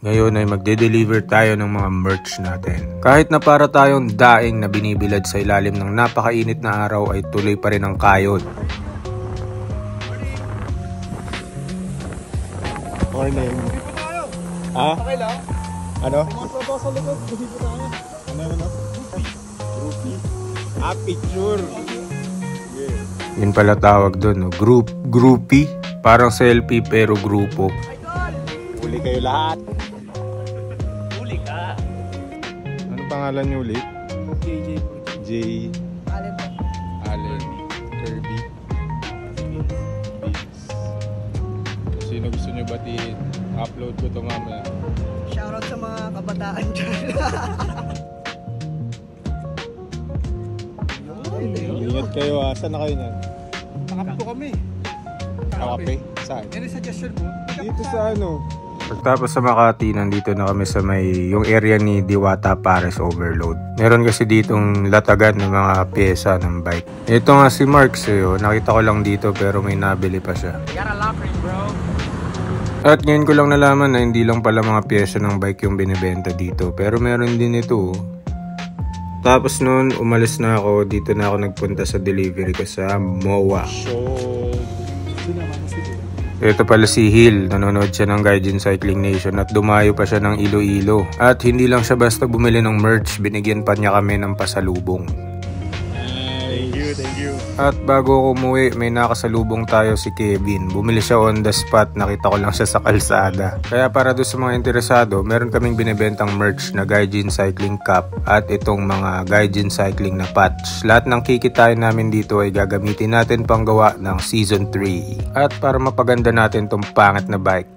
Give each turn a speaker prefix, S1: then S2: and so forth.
S1: Ngayon ay magde-deliver tayo ng mga merch natin. Kahit na para tayong daing na binibilad sa ilalim ng napakainit na araw ay tuloy pa rin ang kayod.
S2: Morning. Ha?
S3: Okay lang?
S2: Ano?
S3: Mga trabaho sa likod, hindi po tayo.
S2: Ano? Groupie. Ah, picture. Yeah.
S1: Yun pala tawag doon, no? Groupie. Parang selfie pero grupo.
S2: Huli kayo lahat.
S3: Huli ka.
S2: Ano pangalan niyo ulit?
S3: JJ.
S2: J.
S3: Allen.
S2: Kirby. Beats. Sino gusto niyo batiin? Upload ko to mamaya.
S4: Shoutout sa mga kabataan dyan.
S2: Ingat kayo ha. Saan na kayo niyan?
S3: Nakape po kami.
S2: Nakape? Saan?
S3: Any suggestion mo?
S2: Dito sa ano?
S1: Pagtapos sa Makati, nandito na kami sa yung area ni Diwata Pares Overload. Meron kasi ditong latagan ng mga pyesa ng bike. Ito nga si Mark sa'yo, nakita ko lang dito pero may nabili pa siya.
S3: Gotta love it, bro.
S1: At ngayon ko lang nalaman na hindi lang pala mga pyesa ng bike yung binibenta dito, pero meron din ito. Tapos noon, umalis na ako, dito na ako nagpunta sa delivery ko sa MOA. Ito pala si Hill, nanonood siya ng Gaijin Cycling Nation at dumayo pa siya ng Iloilo. At hindi lang siya basta bumili ng merch, binigyan pa niya kami ng pasalubong.
S2: Thank you.
S1: At bago ako umuwi, may nakasalubong tayo si Kevin. Bumili siya on the spot, nakita ko lang siya sa kalsada. Kaya para doon sa mga interesado, meron kaming binibentang merch na Gaijin Cycling Cap at itong mga Gaijin Cycling na patch. Lahat ng kikitain namin dito ay gagamitin natin panggawa ng Season 3. At para mapaganda natin tong pangit na bike,